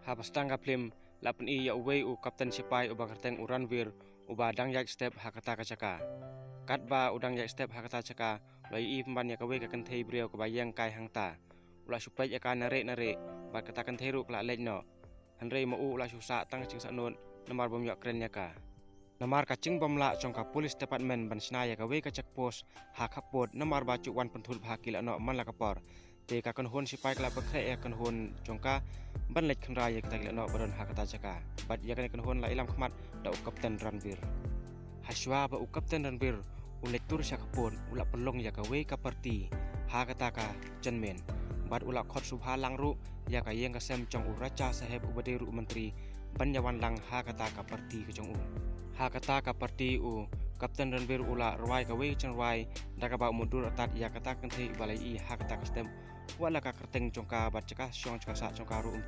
Habastanga film lapan iya uway u kapten sipai ubakarteng uranwir uba dang yak step hakata kacaka. Katba udang yak step hakata caka lai i pemban yak away kakan thei brio kebayang kai hangta. Ula supay yak nare bat katakan theiru kelak lejno. Hanrei mau ula susa tang cing saknun namar bom yak kren yaka. Namar kacing bom la congka polis department ban sna yak away kacak pos hak hapod namar bacu wan pentul bahakil ano man la kapor. Te kakan hon sipai kelak bekre yakan hon congka ban lej kan raya kita gila no baron hakata caka. Bat yakan yakan hon la ilam khmat da kapten Ranbir. Haswa ba kapten Ranbir ulet tur syakapun ulak pelong yaka we kaparti hakata ka janmen. Bat ulak khot subha langru yaka yeng kasem cong uraca saheb ubaderu menteri banyawan lang hakata ka parti ke cong hakata ka parti kapten Ranbir ula rawai ka we ceng rawai daga ba mudur atat yakata kan thei balai i hakata ka stem wala ka kerteng congka bat caka syong caka sa congka ru